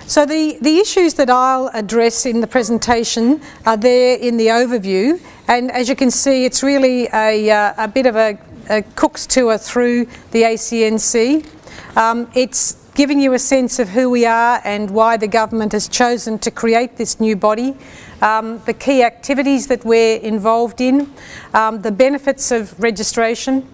So the issues that I'll address in the presentation are there in the overview, and as you can see, it's really a bit of a cook's tour through the ACNC. It's giving you a sense of who we are and why the government has chosen to create this new body, the key activities that we're involved in, the benefits of registration,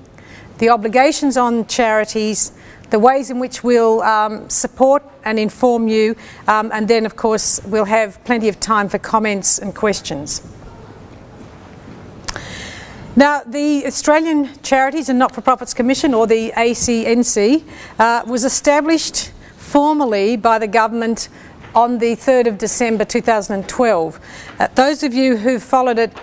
the obligations on charities, the ways in which we'll support and inform you, and then of course we'll have plenty of time for comments and questions. Now, the Australian Charities and Not-for-profits Commission, or the ACNC, was established formally by the government on the 3rd of December 2012. Those of you who followed it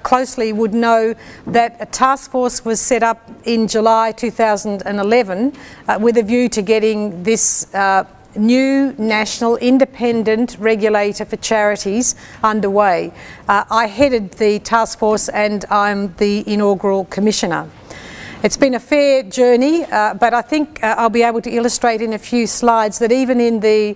closely would know that a task force was set up in July 2011 with a view to getting this new national independent regulator for charities underway. I headed the task force and I'm the inaugural commissioner. It's been a fair journey, but I think I'll be able to illustrate in a few slides that even in the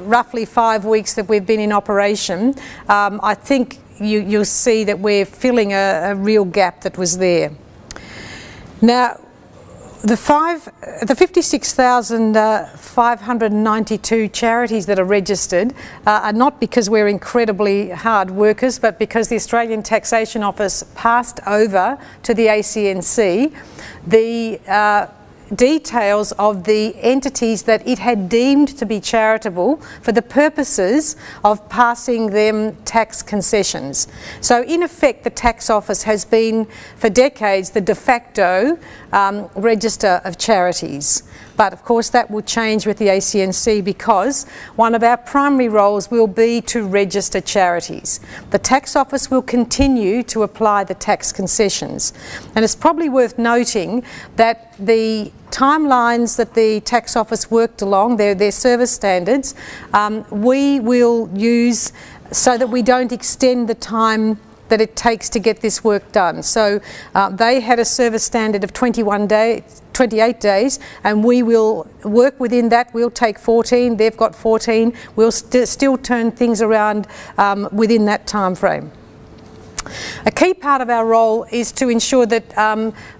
roughly 5 weeks that we've been in operation, I think you'll see that we're filling a real gap that was there. Now, the 56,592 charities that are registered are not because we're incredibly hard workers, but because the Australian Taxation Office passed over to the ACNC the details of the entities that it had deemed to be charitable for the purposes of passing them tax concessions. So in effect, the tax office has been for decades the de facto register of charities. But of course that will change with the ACNC because one of our primary roles will be to register charities. The tax office will continue to apply the tax concessions. And it's probably worth noting that the timelines that the tax office worked along, their service standards, we will use so that we don't extend the time that it takes to get this work done. So they had a service standard of 28 days, and we will work within that. We'll take 14, they've got 14. We'll still turn things around within that time frame. A key part of our role is to ensure that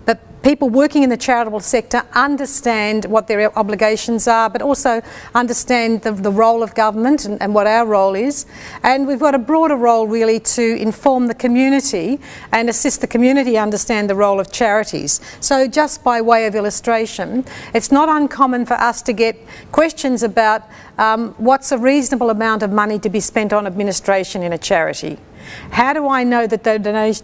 that people working in the charitable sector understand what their obligations are, but also understand the role of government and what our role is. And we've got a broader role really to inform the community and assist the community understand the role of charities. So just by way of illustration, it's not uncommon for us to get questions about what's a reasonable amount of money to be spent on administration in a charity. How do I know that the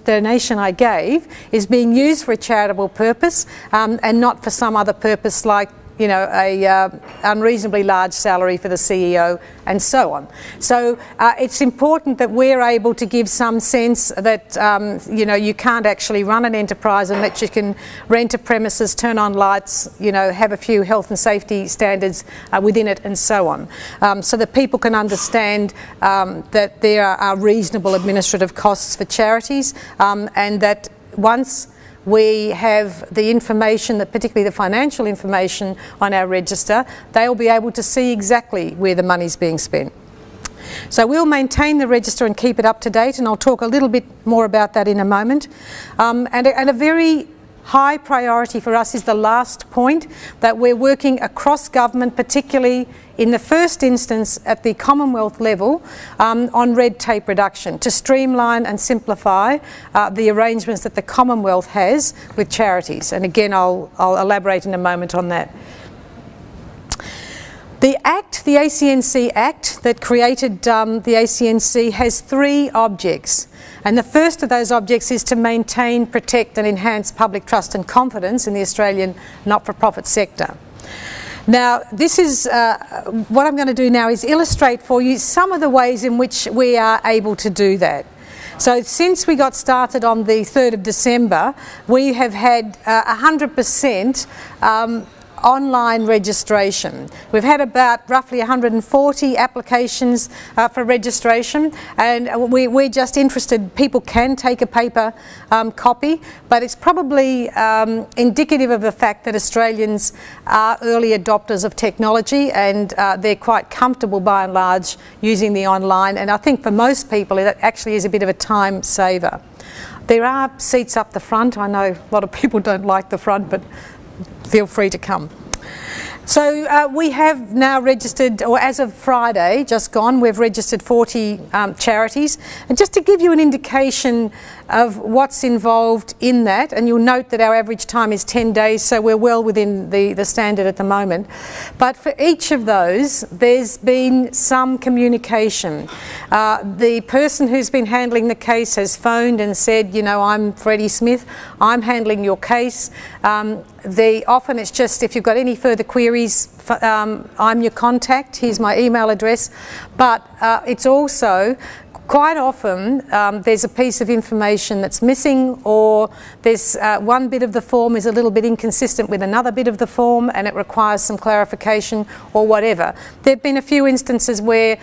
donation I gave is being used for a charitable purpose and not for some other purpose like, you know, a unreasonably large salary for the CEO and so on. So it's important that we're able to give some sense that, you know, you can't actually run an enterprise unless you can rent a premises, turn on lights, you know, have a few health and safety standards within it and so on. So that people can understand that there are reasonable administrative costs for charities and that once we have the information, particularly the financial information on our register, they'll be able to see exactly where the money's being spent. So we'll maintain the register and keep it up to date, and I'll talk a little bit more about that in a moment. And a very high priority for us is the last point, that we're working across government, particularly in the first instance at the Commonwealth level, on red tape reduction to streamline and simplify the arrangements that the Commonwealth has with charities. And again, I'll elaborate in a moment on that. The Act, the ACNC Act that created the ACNC has 3 objects. And the first of those objects is to maintain, protect and enhance public trust and confidence in the Australian not-for-profit sector. Now, this is what I'm going to do now is illustrate for you some of the ways in which we are able to do that. So since we got started on the 3rd of December, we have had 100% online registration. We've had about roughly 140 applications for registration, and we're just interested. People can take a paper copy, but it's probably indicative of the fact that Australians are early adopters of technology, and they're quite comfortable by and large using the online, and I think for most people it actually is a bit of a time saver. There are seats up the front. I know a lot of people don't like the front, but feel free to come. So we have now registered, or as of Friday, just gone, we've registered 40 charities. And just to give you an indication of what's involved in that, and you'll note that our average time is 10 days, so we're well within the standard at the moment. But for each of those, there's been some communication. The person who's been handling the case has phoned and said, you know, I'm Freddie Smith, I'm handling your case. Often it's just, if you've got any further queries, I'm your contact, here's my email address. But it's also quite often there's a piece of information that's missing, or there's one bit of the form is a little bit inconsistent with another bit of the form and it requires some clarification or whatever. There have been a few instances where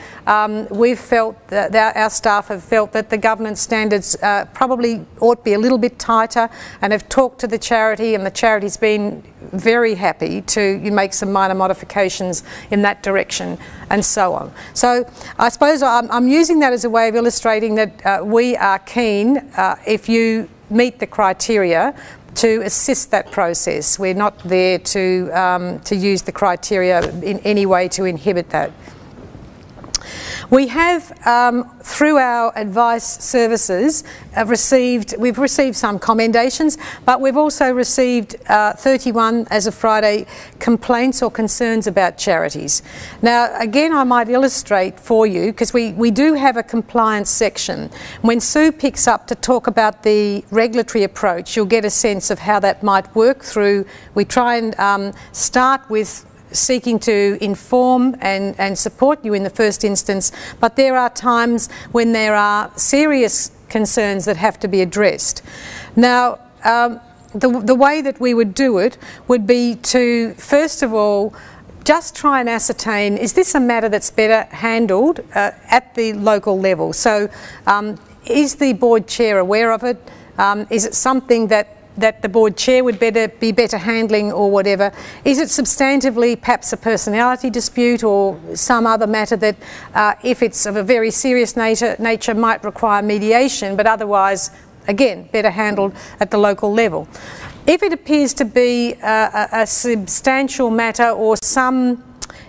we've felt that our staff have felt that the governance standards probably ought to be a little bit tighter, and have talked to the charity, and the charity's been very happy to make some minor modifications in that direction, and so on. So I suppose I'm using that as a way of illustrating that we are keen, if you meet the criteria, to assist that process. We're not there to use the criteria in any way to inhibit that. We have, through our advice services, we've received some commendations, but we've also received 31, as of Friday, complaints or concerns about charities. Now, again, I might illustrate for you, because we do have a compliance section. When Sue picks up to talk about the regulatory approach, you'll get a sense of how that might work through. We try and start with seeking to inform and support you in the first instance, but there are times when there are serious concerns that have to be addressed. Now, the way that we would do it would be to, first of all, just try and ascertain, is this a matter that's better handled at the local level? So is the board chair aware of it? Is it something that the board chair would be better handling, or whatever? Is it substantively perhaps a personality dispute or some other matter that, if it's of a very serious nature, might require mediation, but otherwise, again, better handled at the local level? If it appears to be a substantial matter or some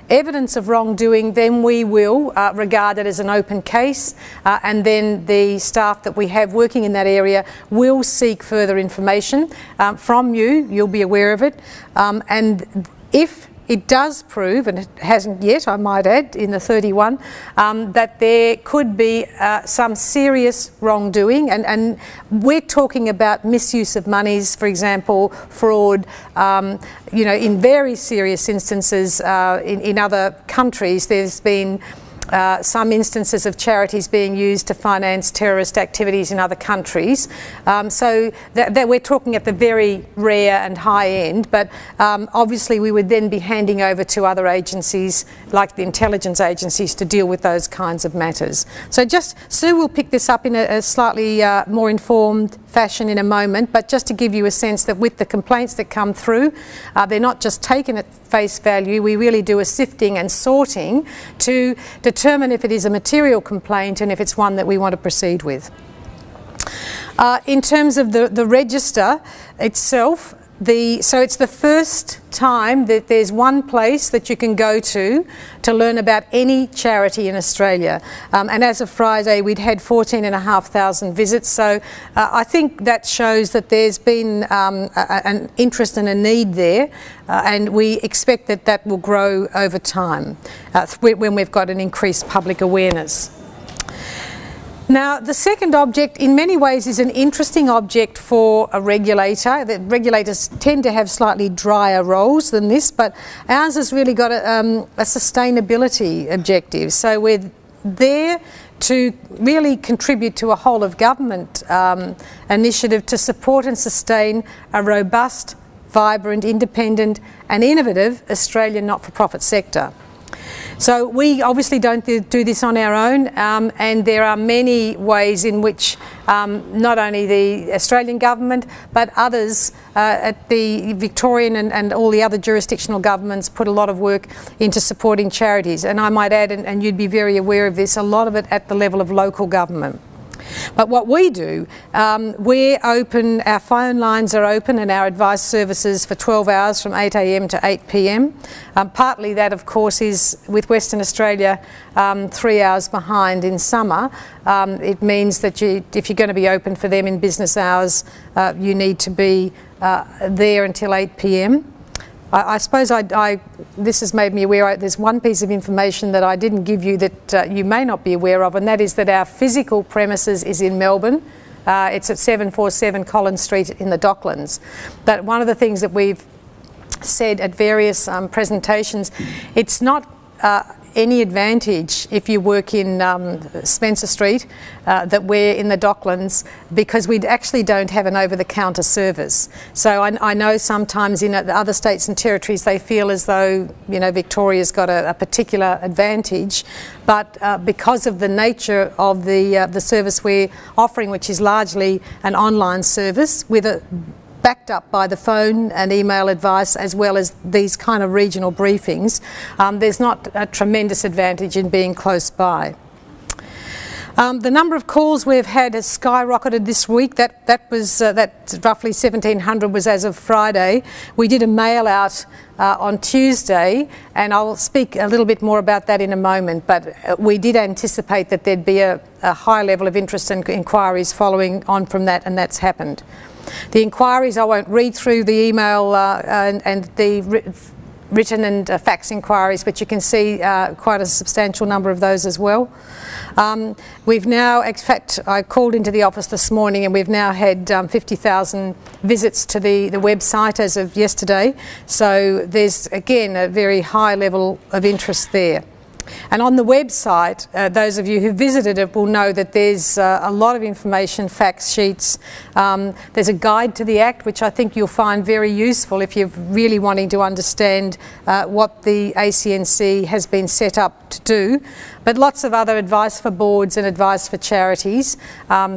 evidence of wrongdoing, then we will regard it as an open case, and then the staff that we have working in that area will seek further information from you. You'll be aware of it, and if it does prove, and it hasn't yet, I might add, in the 31, that there could be some serious wrongdoing, and we're talking about misuse of monies, for example, fraud. You know, in very serious instances in other countries, there's been some instances of charities being used to finance terrorist activities in other countries. So that we're talking at the very rare and high end, but obviously we would then be handing over to other agencies like the intelligence agencies to deal with those kinds of matters. So just, Sue will pick this up in a slightly more informed fashion in a moment, but just to give you a sense that with the complaints that come through, they're not just taken at face value. We really do a sifting and sorting to determine if it is a material complaint and if it's one that we want to proceed with. In terms of the register itself, so it's the first time that there's one place that you can go to learn about any charity in Australia. And as of Friday, we'd had 14,500 visits. So I think that shows that there's been an interest and a need there. And we expect that that will grow over time when we've got an increased public awareness. Now, the second object in many ways is an interesting object for a regulator. The regulators tend to have slightly drier roles than this, but ours has really got a sustainability objective. So we're there to really contribute to a whole of government initiative to support and sustain a robust vibrant, independent and innovative Australian not-for-profit sector. So we obviously don't do this on our own, and there are many ways in which not only the Australian government but others at the Victorian and all the other jurisdictional governments put a lot of work into supporting charities. And I might add, and you'd be very aware of this, a lot of it at the level of local government. But what we do, we're open, our phone lines are open and our advice services for 12 hours from 8 a.m. to 8 p.m. Partly that, of course, is with Western Australia 3 hours behind in summer. It means that if you're going to be open for them in business hours, you need to be there until 8 p.m. I suppose this has made me aware, there's one piece of information that I didn't give you that you may not be aware of, and that is that our physical premises is in Melbourne. It's at 747 Collins Street in the Docklands. But one of the things that we've said at various presentations, it's not any advantage if you work in Spencer Street that we're in the Docklands, because we actually don't have an over-the-counter service. So I know sometimes in the other states and territories they feel as though, you know, Victoria's got a particular advantage, but because of the nature of the service we're offering, which is largely an online service with a backed up by the phone and email advice as well as these kind of regional briefings, there's not a tremendous advantage in being close by. The number of calls we've had has skyrocketed this week. That roughly 1,700 was as of Friday. We did a mail out on Tuesday, and I'll speak a little bit more about that in a moment, but we did anticipate that there'd be a high level of interest and inquiries following on from that, and that's happened. The inquiries, I won't read through the email and the written and fax inquiries, but you can see quite a substantial number of those as well. We've now, in fact, I called into the office this morning and we've now had 50,000 visits to the website as of yesterday. So there's, again, a very high level of interest there. And on the website, those of you who visited it will know that there's a lot of information, fact sheets. There's a guide to the Act, which I think you'll find very useful if you're really wanting to understand what the ACNC has been set up to do. But lots of other advice for boards and advice for charities,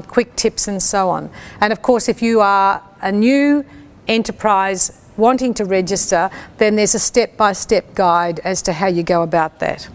quick tips and so on. And of course, if you are a new enterprise wanting to register, then there's a step-by-step guide as to how you go about that.